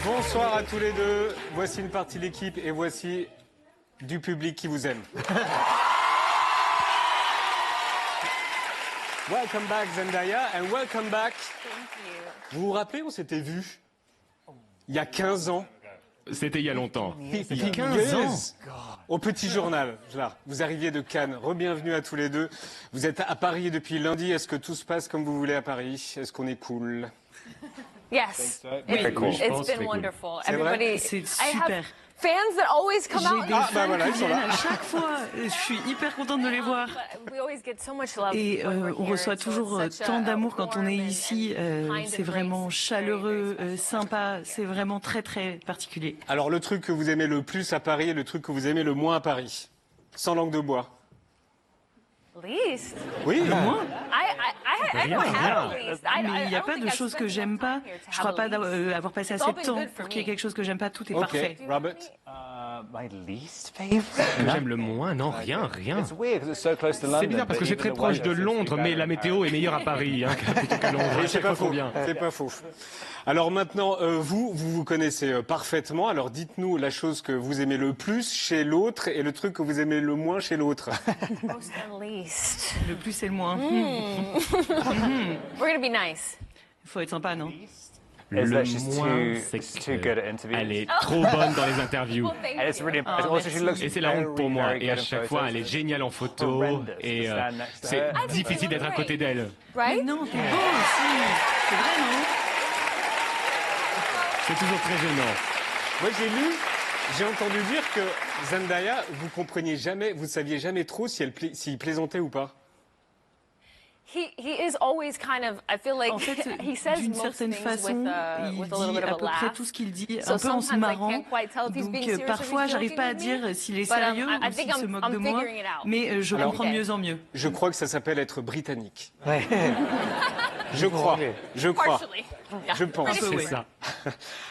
Bonsoir à tous les deux. Voici une partie de l'équipe et voici du public qui vous aime. Welcome back Zendaya and welcome back. Vous vous rappelez, on s'était vus il y a 15 ans. C'était il y a longtemps. Il y a 15 ans. Au Petit Journal, là, vous arriviez de Cannes. Re-bienvenue à tous les deux. Vous êtes à Paris depuis lundi. Est-ce que tout se passe comme vous voulez à Paris? Est-ce qu'on est cool? Yes, cool. it's been wonderful. C'est vrai? Everybody, C'est I have super. fans that always come J'ai out. des Ah, bah fans voilà, qui ils sont viennent là. à chaque fois. Je suis hyper contente de les voir. But we always get so much love Et when we're on here. reçoit So toujours it's such tant a d'amour quand on est warm ici. and kind C'est embrace. vraiment It's very, chaleureux, very special. sympa. C'est vraiment très très particulier. Alors, le truc que vous aimez le plus à Paris et le truc que vous aimez le moins à Paris? Sans langue de bois. Least. Oui, Moi, I don't have a least. mais il n'y a pas de choses que j'aime pas. Je crois pas avoir passé assez de temps pour qu'il y ait quelque chose que j'aime pas. Tout est Ok, parfait. Robert. My least favorite? Que j'aime le moins, non, rien. It's weird because it's so close to London. C'est bizarre parce que c'est très proche de Londres, mais la météo est meilleure à Paris plutôt qu'à Londres. Oui, c'est pas faux. Bien. C'est pas faux. Alors maintenant, vous connaissez parfaitement. Alors dites-nous la chose que vous aimez le plus chez l'autre et le truc que vous aimez le moins chez l'autre. Most and least. Le plus et le moins. We're gonna be nice. Il faut être sympa, non? Le Is that she's moins, too, c'est too good at interviews? elle est trop bonne dans les interviews. Well, thank And it's you. really also she looks Et c'est la honte pour very, moi. very Et à good in chaque fois, photos. elle est géniale en photo. Horrendous Et to stand next to c'est her. difficile d'être à côté d'elle. Mais Right? non, t'es beau aussi. C'est vrai, non? C'est toujours très gênant. Moi j'ai entendu dire que Zendaya, vous compreniez jamais, vous saviez jamais trop si s'il plaisantait ou pas. He is always kind of. I feel like En fait, he says d'une most certaine things façon, with il a little dit bit à of peu a près laugh. tout ce qu'il dit, So un peu en se sometimes I marrant. can't quite tell if he's Donc being serious or parfois, he's j'arrive joking pas à with me. dire s'il est But, sérieux I ou think s'il se moque de I'm moi, figuring it out. mais je Alors- comprends de mieux en mieux. Je crois que ça s'appelle être britannique. Ouais. Je crois. Je crois. Partially. Je pense. peu, C'est ouais. ça.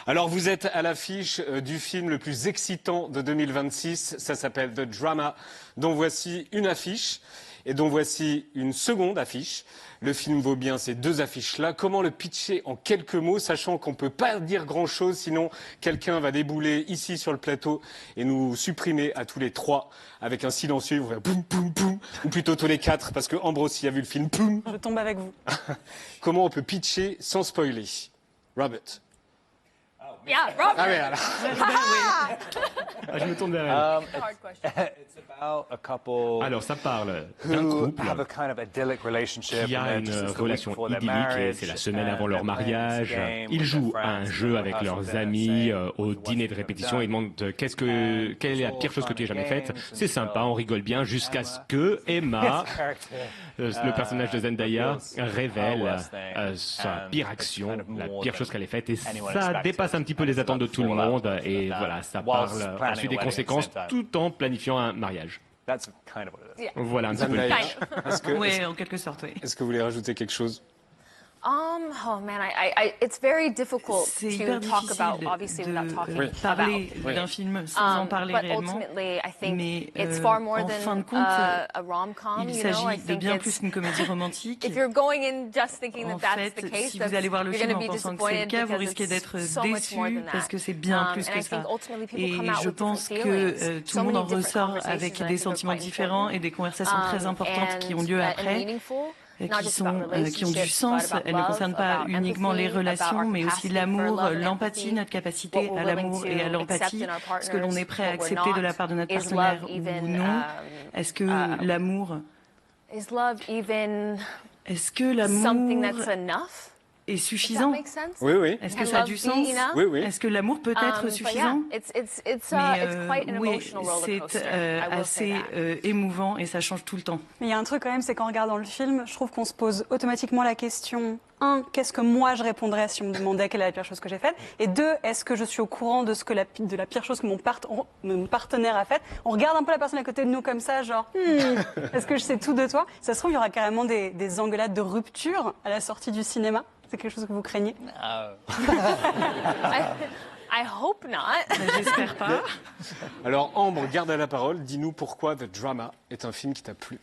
Alors vous êtes à l'affiche du film le plus excitant de 2026. Ça s'appelle The Drama, dont voici une affiche et dont voici une seconde affiche. Le film vaut bien ces deux affiches-là. Comment le pitcher en quelques mots, sachant qu'on ne peut pas dire grand-chose, sinon quelqu'un va débouler ici sur le plateau et nous supprimer à tous les trois avec un silencieux. Ils vont faire poum, poum, poum, ou plutôt tous les quatre, parce que Ambre aussi a vu le film poum. Je tombe avec vous. Comment on peut pitcher sans spoiler? Robert. Yeah, Robert. Ah oui, alors. Ah, je me tourne vers elle. Hard question. It's about a couple Alors, ça parle d'un who couple have a kind of idyllic relationship. qui and a they're une just the week relation before their idyllique et marriage, c'est la semaine and avant leur they're playing mariage. this game Ils with jouent their à un friends, jeu and avec the leurs husband amis saying, au "What's the dîner de worst répétition. thing Ils you've demandent done?" quelle est la pire chose que tu aies jamais faite. C'est sympa, on rigole bien jusqu'à ce que Emma, le personnage de Zendaya, révèle sa pire action, la pire chose qu'elle ait faite. Et ça dépasse un petit peu les attentes de tout le monde. Et voilà, ça parle ensuite des conséquences tout en planifiant un mariage. That's kind of what it is. Yeah. Voilà un petit peu le Zendaya. pitch. Oui, en quelque sorte, oui. Est-ce que vous voulez rajouter quelque chose? Oh man, it's very difficult C'est to hyper talk difficile about, obviously, without talking de parler Oui. d'un film sans en parler but réellement. ultimately, I think Mais, it's far more en than fin de compte, a rom-com. Il You know, I s'agit de think bien it's, plus qu'une comédie romantique. if you're going in just thinking En that that's the fait, case, si vous allez voir le you're film going en to be pensant que c'est le disappointed cas, vous because risquez it's d'être so much more déçu than parce that. que c'est bien plus And que I think ça. ultimately people Et come out je with pense different que feelings. tout So le monde many en different ressort conversations avec that I des think are sentiments quite différents important. et des conversations très importantes qui ont lieu And après. meaningful. Qui ont du sens. Elles ne concernent pas uniquement les relations, mais aussi l'amour, l'empathie, notre capacité à l'amour et à l'empathie, ce que l'on est prêt à accepter de la part de notre partenaire ou non. Est-ce que l'amour, Is love even est-ce que something l'amour that's enough? est Does that suffisant? make sense? Oui, oui. Est-ce que Can ça a love du be sens? enough? Oui, oui. Est-ce que l'amour peut être But suffisant? yeah, it's Mais quite an oui, emotional roller c'est coaster. I will say assez that. émouvant et ça change tout le temps. Mais il y a un truc quand même, c'est qu'en regardant le film, je trouve qu'on se pose automatiquement la question, un, qu'est-ce que moi je répondrais si on me demandait quelle est la pire chose que j'ai faite? Et deux, est-ce que je suis au courant de de la pire chose que mon partenaire a faite? On regarde un peu la personne à côté de nous comme ça, genre, est-ce que je sais tout de toi? Ça se trouve, il y aura carrément des engueulades de rupture à la sortie du cinéma. C'est quelque chose que vous craignez? I I hope not. J'espère pas. Alors Ambre, garde à la parole. Dis-nous pourquoi The Drama est un film qui t'a plu.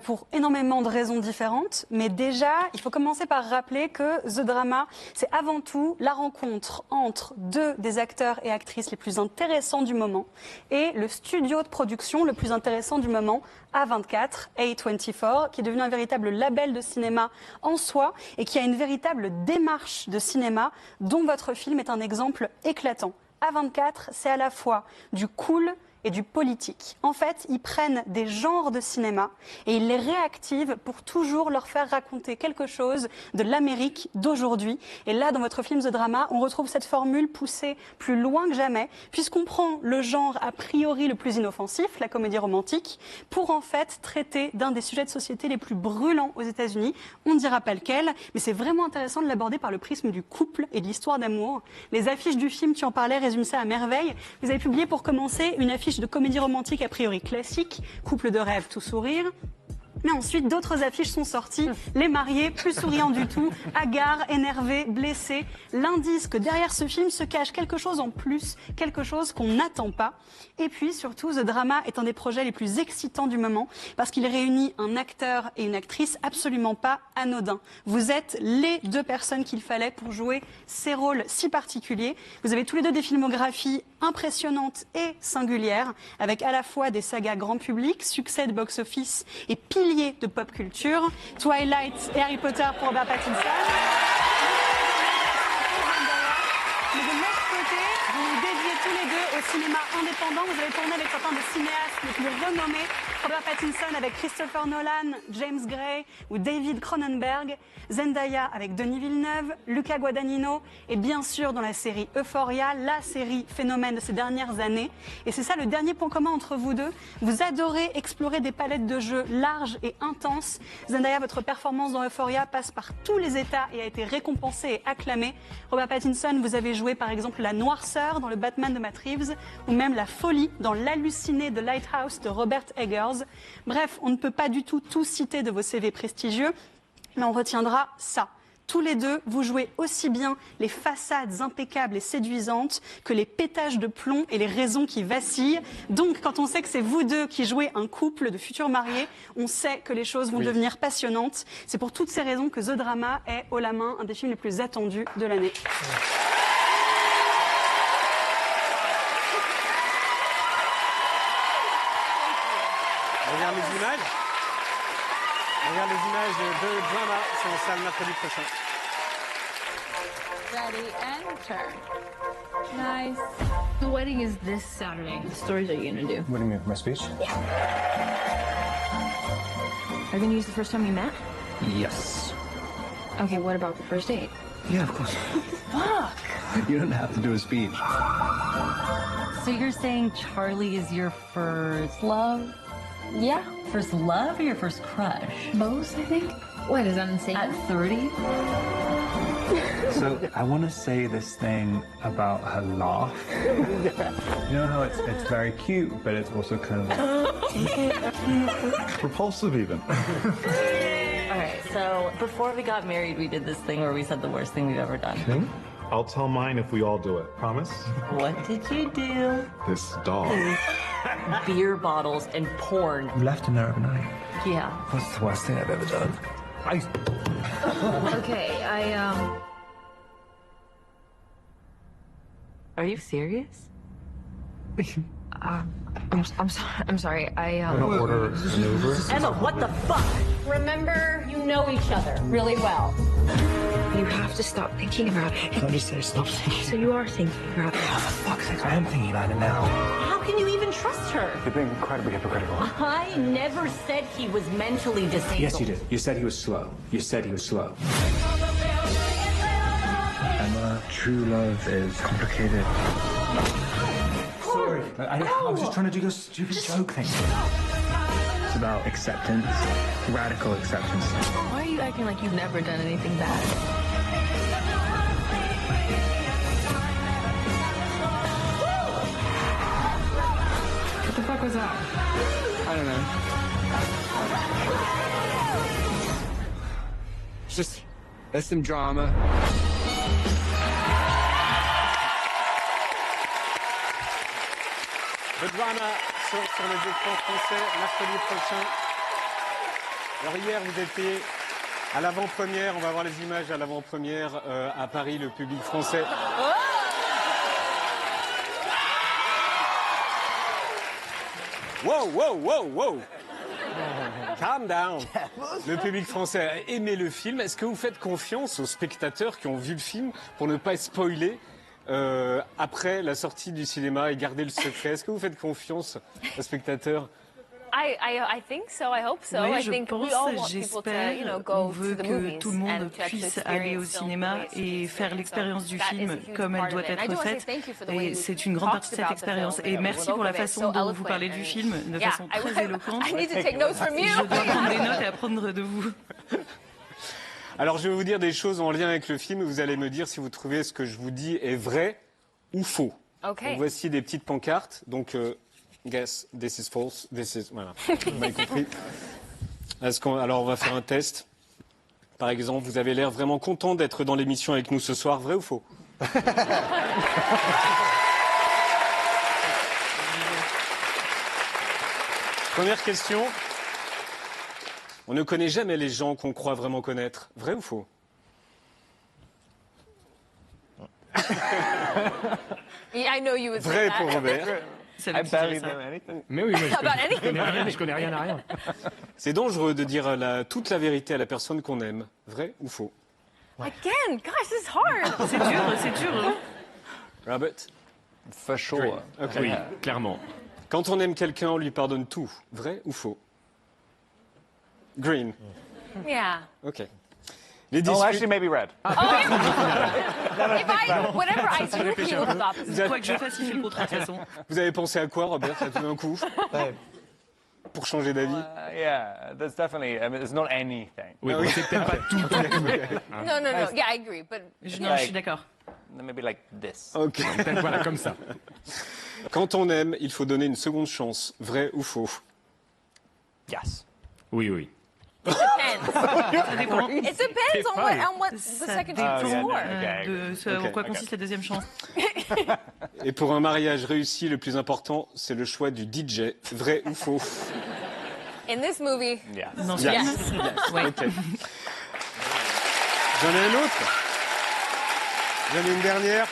Pour énormément de raisons différentes. Mais déjà, il faut commencer par rappeler que The Drama, c'est avant tout la rencontre entre deux des acteurs et actrices les plus intéressants du moment et le studio de production le plus intéressant du moment, A24, A24, qui est devenu un véritable label de cinéma en soi et qui a une véritable démarche de cinéma dont votre film est un exemple éclatant. A24, c'est à la fois du cool et du politique. En fait, ils prennent des genres de cinéma et ils les réactivent pour toujours leur faire raconter quelque chose de l'Amérique d'aujourd'hui. Et là, dans votre film The Drama, on retrouve cette formule poussée plus loin que jamais, puisqu'on prend le genre a priori le plus inoffensif, la comédie romantique, pour en fait traiter d'un des sujets de société les plus brûlants aux États-Unis. On ne dira pas lequel, mais c'est vraiment intéressant de l'aborder par le prisme du couple et de l'histoire d'amour. Les affiches du film, tu en parlais, résument ça à merveille. Vous avez publié pour commencer une affiche de comédie romantique a priori classique, couple de rêve, tout sourire. Mais ensuite, d'autres affiches sont sorties. Les mariés, plus souriants du tout, hagards, énervés, blessés. L'indice que derrière ce film se cache quelque chose en plus, quelque chose qu'on n'attend pas. Et puis, surtout, The Drama est un des projets les plus excitants du moment parce qu'il réunit un acteur et une actrice absolument pas anodins. Vous êtes les deux personnes qu'il fallait pour jouer ces rôles si particuliers. Vous avez tous les deux des filmographies impressionnantes et singulières, avec à la fois des sagas grand public, succès de box-office et piliers de pop culture, Twilight et Harry Potter pour Robert Pattinson. Mais de l'autre côté, vous vous dédiez tous les deux au cinéma indépendant. Vous avez tourné avec certains des cinéastes les plus renommés. Robert Pattinson avec Christopher Nolan, James Gray ou David Cronenberg. Zendaya avec Denis Villeneuve, Luca Guadagnino et bien sûr dans la série Euphoria, la série phénomène de ces dernières années. Et c'est ça le dernier point commun entre vous deux. Vous adorez explorer des palettes de jeux larges et intenses. Zendaya, votre performance dans Euphoria passe par tous les états et a été récompensée et acclamée. Robert Pattinson, vous avez joué par exemple la noirceur dans le Batman de Matt Reeves ou même la folie dans l'halluciné de Lighthouse de Robert Eggers. Bref, on ne peut pas du tout citer de vos CV prestigieux. Mais on retiendra ça. Tous les deux, vous jouez aussi bien les façades impeccables et séduisantes que les pétages de plomb et les raisons qui vacillent. Donc, quand on sait que c'est vous deux qui jouez un couple de futurs mariés, on sait que les choses vont devenir passionnantes. C'est pour toutes ces raisons que The Drama est, haut la main, un des films les plus attendus de l'année. Regarde les images. Regarde les images de Drama sur la salle mercredi prochain. Ready and turn. Nice. The wedding is this Saturday. What stories are you gonna do? What do you mean, my speech? Yeah. Are you gonna use the first time you met? Yes. Okay, what about the first date? Yeah, of course. Fuck! You don't have to do a speech. So you're saying Charlie is your first love? Yeah. First love or your first crush? Both, I think. What, is that insane? At 30? So I want to say this thing about her laugh. You know how it's very cute, but it's also kind of repulsive even. All right, so before we got married, we did this thing where we said the worst thing we've ever done. Okay. I'll tell mine if we all do it. Promise? What did you do? This dog. Beer bottles and porn. You left him there overnight. Yeah. What's the worst thing I've ever done? Okay, Are you serious? I'm sorry. I'm gonna order an Uber. Emma, what the fuck? Remember, you know each other really well. You have to stop thinking about it. Can I just say stop thinking? So you are thinking about it. Oh, for fuck's sake, I am thinking about it now. How can you even trust her? You're being incredibly hypocritical. I never said he was mentally disabled. Yes, you did. You said he was slow. You said he was slow. Emma, true love is complicated. Sorry, I was just trying to do your stupid joke thing. It's about acceptance, radical acceptance. Why are you acting like you've never done anything bad? What the fuck was that? I don't know. It's just, there's some drama. The Drama sort sur les écrans français mercredi prochain. Alors hier, vous étiez à l'avant-première. On va voir les images à l'avant-première à Paris, le public français. Wow, wow, wow, wow. Calm down. Le public français a aimé le film. Est-ce que vous faites confiance aux spectateurs qui ont vu le film pour ne pas être spoilés après la sortie du cinéma et garder le secret? Est-ce que vous faites confiance aux spectateurs? I think so. I hope so. Oui, I je think pense, we all want people to, you know, on go veut to the que movies tout le monde and to actually puisse aller au experience film cinéma the way it's et faire made. l'expérience du So that is film a huge comme elle part doit of it. I être do want to say faite. thank you for the way Et you c'est une grande partie de talked cette about the expérience. film Et and merci went pour la over it façon so dont vous eloquent parlez du and- film de Yeah, façon très éloquente. I need to take notes from you. Je dois prendre des notes et apprendre de vous. Alors, je vais vous dire des choses en lien avec le film et vous allez me dire si vous trouvez ce que je vous dis est vrai ou faux. Ok. Donc, voici des petites pancartes. Donc, guess, this is false, this is... Voilà, vous m'avez compris. Alors, on va faire un test. Par exemple, vous avez l'air vraiment content d'être dans l'émission avec nous ce soir. Vrai ou faux? Première question. On ne connaît jamais les gens qu'on croit vraiment connaître. Vrai ou faux? Yeah, I know you would say Vrai that. pour Robert. Ça veut dire ça. Mais oui, mais About anything. je connais rien à rien. C'est dangereux de dire toute la vérité à la personne qu'on aime. Vrai ou faux? Again, gosh, this is hard. C'est dur. Hein. Robert? For sure. Ok. Oui, clairement. Quand on aime quelqu'un, on lui pardonne tout. Vrai ou faux? Green. Yeah. Ok. Les Oh, discus- actually, maybe red. If I, whatever I do, he will stop. Quoi que je fasse, il fait le contraire de toute façon. Vous avez pensé à quoi, Robert, là, tout d'un coup? Pour changer d'avis? Yeah, there's definitely. I mean, there's not anything. Oui, bon, c'est peut-être pas tout. No, no, no. Yeah, I agree. But Non, je suis d'accord. Maybe like this. Ok. Peut-être voilà, comme ça. Quand on aime, il faut donner une seconde chance. Vrai ou faux? Yes. Oui, oui. depends. Ça dépend. It depends on what the Ça second dépend chance is for. de ce en quoi consiste la deuxième chance. Et pour un mariage réussi, le plus important, c'est le choix du DJ. Vrai ou faux? In this movie, Yes. Non, Yes. c'est ouais. Ok. J'en ai un autre. J'en ai une dernière.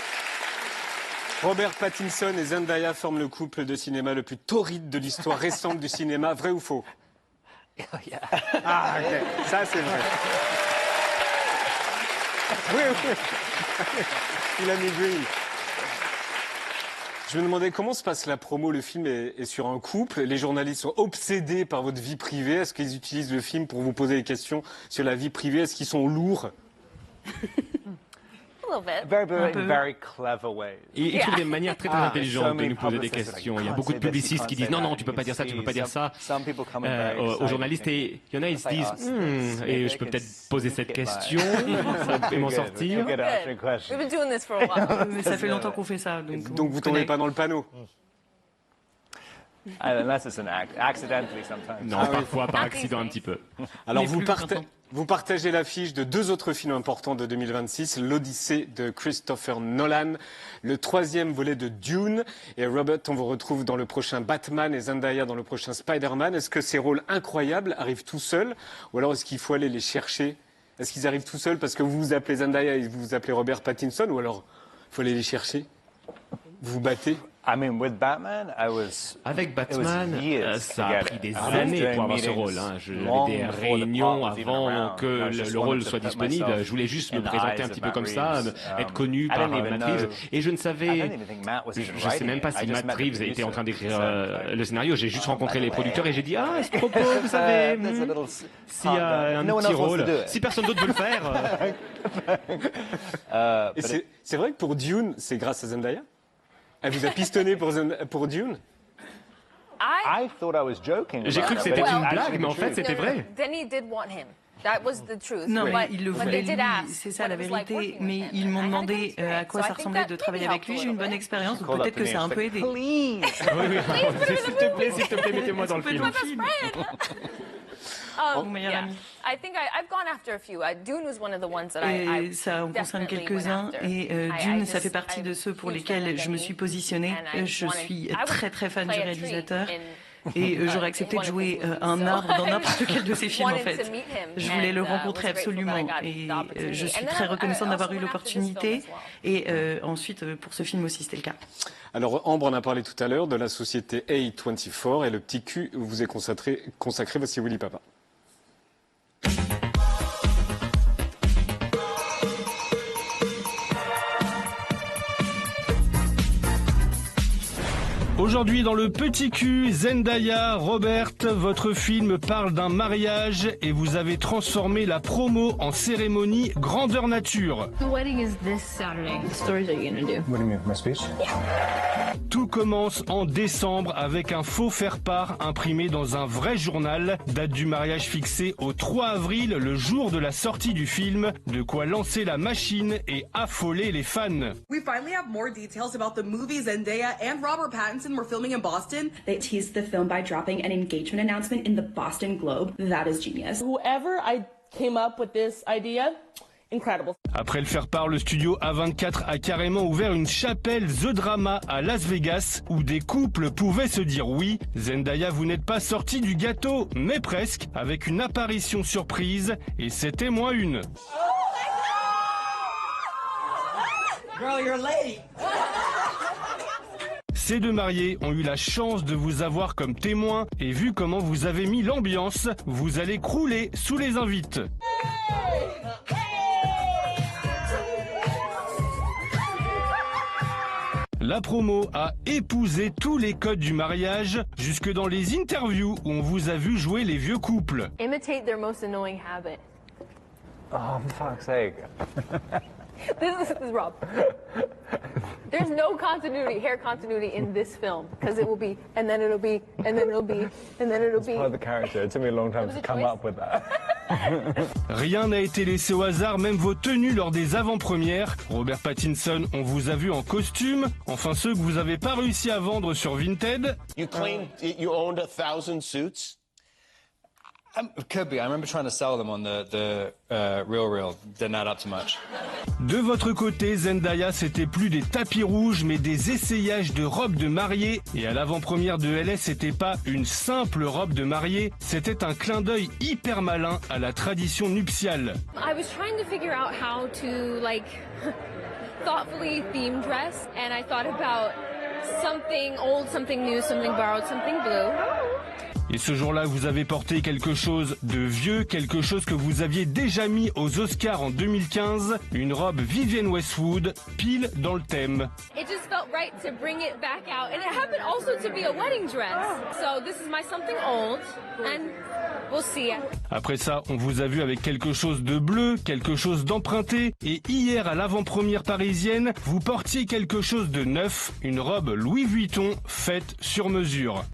Robert Pattinson et Zendaya forment le couple de cinéma le plus torride de l'histoire récente du cinéma. Vrai ou faux? Ah, ok. Ça, c'est vrai. Oui, oui. Il a mis green. Je me demandais comment se passe la promo. Le film est sur un couple. Les journalistes sont obsédés par votre vie privée. Est-ce qu'ils utilisent le film pour vous poser des questions sur la vie privée? Est-ce qu'ils sont lourds? a little bit. Very clever ways. Ils trouvent des manières très intelligentes de many nous poser des publicists are like, questions. Il y a "You beaucoup de can't say this, publicistes you qui can't disent say non, non, that, tu peux pas dire ça, tu peux pas dire ça Some people come in very aux excited journalistes. Et il y en a, ils se Just disent like us. et je peux peut-être poser cette question, ça peut m'en sortir. Good answering We've question. been doing this for a while. Mais ça fait longtemps qu'on fait ça. Donc vous tombez pas dans le panneau? Unless it's an accidentally sometimes. Non, parfois par accident un petit peu. Alors Mais vous, plus maintenant. vous partagez l'affiche de deux autres films importants de 2026, l'Odyssée de Christopher Nolan, le troisième volet de Dune, et Robert, on vous retrouve dans le prochain Batman et Zendaya dans le prochain Spider-Man. Est-ce que ces rôles incroyables arrivent tout seuls, ou alors est-ce qu'il faut aller les chercher? Est-ce qu'ils arrivent tout seuls parce que vous vous appelez Zendaya et vous vous appelez Robert Pattinson, ou alors il faut aller les chercher? Vous vous battez? I mean, with Batman, Avec it was Batman, years ça to a get pris it. des I was années doing pour avoir ce meetings rôle. J'avais long des before the réunions part was even avant around. que I just le rôle wanted to soit put disponible. myself Je voulais juste me in the présenter eyes un of petit peu Matt comme ça, Reeves. être connu I par didn't even Matt Reeves. know- Et je ne I savais, didn't even think Matt was even je sais writing même pas it. I si just Matt met the Reeves était en train producer. d'écrire It's like, le scénario. J'ai juste rencontré by les the producteurs way, et j'ai dit ah, à ce propos, vous savez, there's a little s'il y a un no one petit else wants to rôle, do it. si personne d'autre veut le faire. Et c'est vrai que pour Dune, c'est grâce à Zendaya? Elle vous a pistonné pour Dune? I thought I was joking. J'ai cru que c'était Well, une blague, mais en fait, c'était No, no, no. vrai. Denny did want him. That was the truth. Non, mais But- il le but voulait they did lui, ask c'est ça what la it was like vérité. working with Mais him. ils m'ont And I had a demandé good à experience. quoi So ça I think ressemblait that de travailler maybe avec lui. helped J'ai a une bonne little bit. expérience, donc Called peut-être up que ça a un peu aidé. Please. Oui, oui, s'il te plaît, mets-moi dans le film. mon meilleur ami. I think I've gone after a few. Dune was one of the ones that Et ça en concerne quelques-uns. Et Dune, ça fait partie de ceux pour lesquels je me suis positionnée. Je suis très très fan du réalisateur. Et j'aurais accepté de jouer un arbre dans n'importe quel de ses films, en fait. Je voulais le rencontrer absolument. Et je suis très reconnaissante d'avoir eu l'opportunité. Et ensuite, pour ce film aussi, c'était le cas. Alors, Ambre en a parlé tout à l'heure de la société A24 et le petit cul vous est consacré. Voici Willy Papa. Aujourd'hui dans le Petit Cul, Zendaya, Robert, votre film parle d'un mariage et vous avez transformé la promo en cérémonie grandeur nature. The wedding is this Saturday. What stories are you gonna do? What do you mean, my speech? Tout commence en décembre avec un faux faire-part imprimé dans un vrai journal. Date du mariage fixée au 3 avril, le jour de la sortie du film. De quoi lancer la machine et affoler les fans. We finally have more details about the movie Zendaya and Robert Pattinson were filming in Boston. They teased the film by dropping an engagement announcement in the Boston Globe. That is genius. Whoever came up with this idea, incredible. Après le faire-part, le studio A24 a carrément ouvert une chapelle The Drama à Las Vegas où des couples pouvaient se dire oui. Zendaya, vous n'êtes pas sorti du gâteau, mais presque, avec une apparition surprise et c'était moins une. Girl, you're late. Ces deux mariés ont eu la chance de vous avoir comme témoin et vu comment vous avez mis l'ambiance, vous allez crouler sous les invites. La promo a épousé tous les codes du mariage, jusque dans les interviews où on vous a vu jouer les vieux couples. Imitate their most annoying habit. Oh, for fuck's sake. This is Rob. There's no hair continuity in this film, because it will be, and then it'll be, and then it'll be, and then it'll be. It's part of the character. It took me a long time to come up with that. Rien n'a été laissé au hasard, même vos tenues lors des avant-premières. Robert Pattinson, on vous a vu en costume, enfin ceux que vous n'avez pas réussi à vendre sur Vinted. You claimed you owned 1,000 suits? Could be. I remember trying to sell them on the Real. Didn't add up too much. De votre côté, Zendaya, c'était plus des tapis rouges, mais des essayages de robes de mariée. Et à l'avant-première de LS, c'était pas une simple robe de mariée, c'était un clin d'œil hyper malin à la tradition nuptiale. I was trying to figure out how to thoughtfully theme dress, and I thought about something old, something new, something borrowed, something blue. Et ce jour-là, vous avez porté quelque chose de vieux, quelque chose que vous aviez déjà mis aux Oscars en 2015, une robe Vivienne Westwood, pile dans le thème. It just felt right to bring it back out, and it happened also to be a wedding dress. So this is my something old, and we'll see. Après ça, on vous a vu avec quelque chose de bleu, quelque chose d'emprunté, et hier à l'avant-première parisienne, vous portiez quelque chose de neuf, une robe Louis Vuitton faite sur mesure.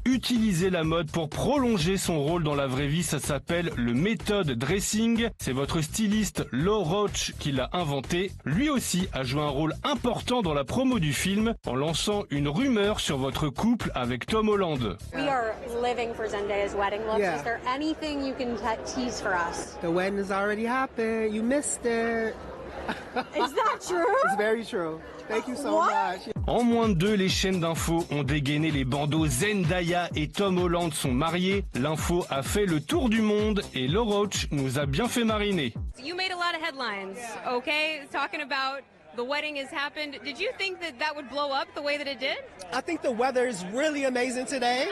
Utiliser la mode pour prolonger son rôle dans la vraie vie, ça s'appelle le méthode dressing. C'est votre styliste Lo Roach qui l'a inventé. Lui aussi a joué un rôle important dans la promo du film en lançant une rumeur sur votre couple avec Tom Holland. We are living for Zendaya's wedding looks. Yeah. Is there anything you can tease for us? The wedding has already happened. You missed it. Is that true? It's very true. Thank you so much. En moins de 2, les chaînes d'infos ont dégainé les bandeaux Zendaya et Tom Holland sont mariés. L'info a fait le tour du monde et Lo Roach nous a bien fait mariner. You made a lot of headlines, okay? Talking about the wedding has happened. Did you think that would blow up the way that it did? I think the weather is really amazing today.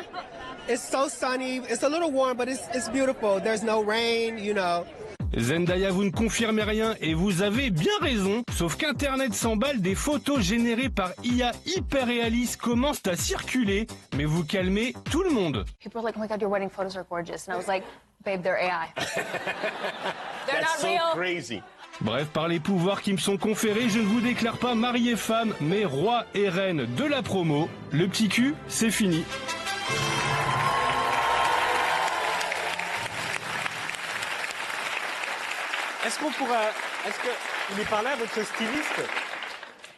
It's so sunny. It's a little warm, but it's beautiful. There's no rain, you know. Zendaya, vous ne confirmez rien et vous avez bien raison, sauf qu'Internet s'emballe, des photos générées par IA hyper réalistes commencent à circuler, mais vous calmez tout le monde. People are like, oh my God, your wedding photos are gorgeous. And I was like, babe, they're AI. They're That's not real. so crazy. Bref, par les pouvoirs qui me sont conférés, je ne vous déclare pas mari et femme, mais roi et reine de la promo. Le petit cul, c'est fini. Est-ce qu'il est par là, votre styliste?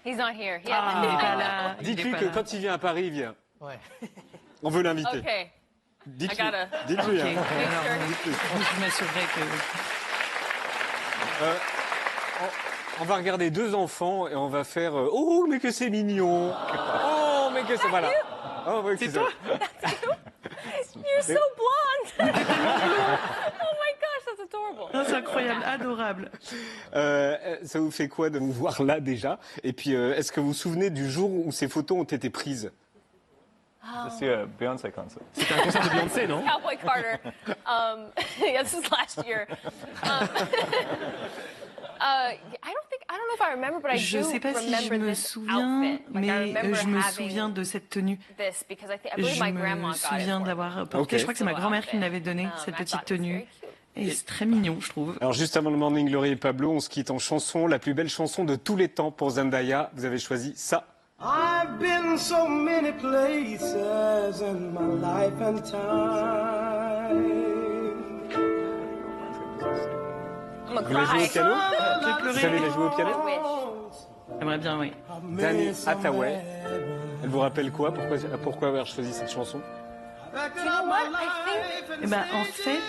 He's not here. Il n'est pas là. Dites-lui que quand il vient à Paris, il vient. Ouais. On veut l'inviter. Okay. Dites-lui. Okay. Dites-lui. Hein. Alors, Dites-lui. je m'assurerai que... On va regarder 2 enfants et on va faire oh mais que c'est mignon. Oh mais que c'est voilà. Oh, ouais, c'est toi. You're so blonde. Oh my gosh, that's adorable. Oh, c'est incroyable, adorable. Ça vous fait quoi de me voir là déjà? Et puis est-ce que vous vous souvenez du jour où ces photos ont été prises? C'est a Beyoncé concert. C'était un concert de Beyoncé, non? Cowboy Carter. Yeah, this was last year. Je ne sais pas si je me souviens, mais je me souviens de cette tenue. Je me souviens de l'avoir portée. Okay. Je crois que c'est ma grand-mère qui me l'avait donnée, cette petite tenue. Et c'est très mignon, je trouve. Alors juste avant le Morning Glory et Pablo, on se quitte en chanson. La plus belle chanson de tous les temps pour Zendaya. Vous avez choisi ça. I've been so many places in my life and time. Vous la jouez au piano? Vous savez la jouer au piano? J'aimerais bien, oui. Danny Hathaway. Elle vous rappelle quoi? Pourquoi avoir choisi cette chanson? You know what? I think. Eh ben, en fait,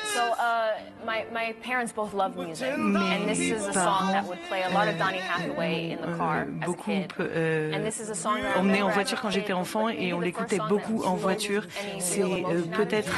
My parents both love music, mes and this is a song that would play a lot of Donny Hathaway in the car as a beaucoup kid. And this is a song that I emmené en remember voiture quand j'étais enfant et on l'écoutait beaucoup en voiture. C'est peut-être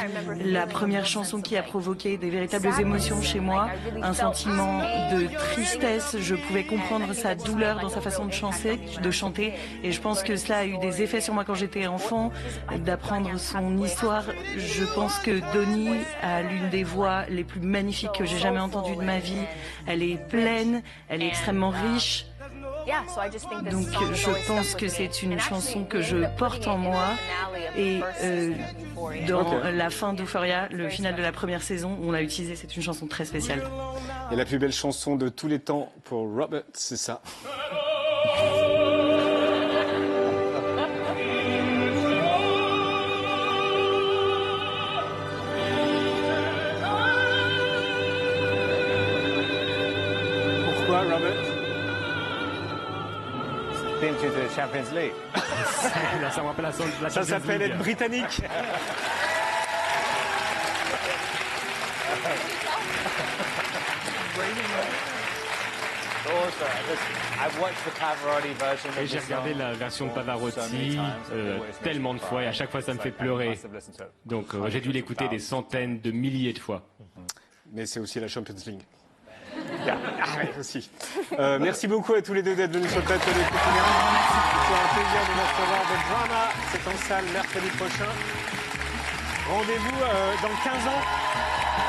la première chanson qui a provoqué des véritables émotions chez moi, un sentiment de tristesse. Je pouvais comprendre sa douleur dans sa façon de chanter, et je pense que cela a eu des effets sur moi quand j'étais enfant, d'apprendre son histoire. Je pense que Donny a l'une des voix les plus magnifiques que j'ai jamais entendues de ma vie. Elle est pleine, elle est extrêmement riche. Donc je pense que c'est une chanson que je porte en moi. Et dans la fin d'Euphoria, le final de la première saison, on l'a utilisé. C'est une chanson très spéciale. Et la plus belle chanson de tous les temps pour Robert, c'est ça. Pourquoi, Robert? Theme tune to the Champions League. Là, ça me rappelle la Ça s'appelle être britannique. Et j'ai regardé la version de Pavarotti tellement de fois et à chaque fois ça me fait pleurer. Donc j'ai dû l'écouter des centaines de milliers de fois. Mais c'est aussi la Champions League. Ah oui, aussi. Merci beaucoup à tous les deux d'être venus sur le plateau des Coutumières. C'est un plaisir de vous recevoir. The Drama, c'est en salle mercredi prochain. Rendez-vous dans 15 ans.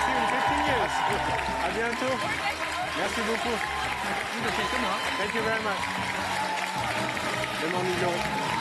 See you in 15 years. À bientôt. Merci beaucoup. Thank you very much. Le Morning Glory.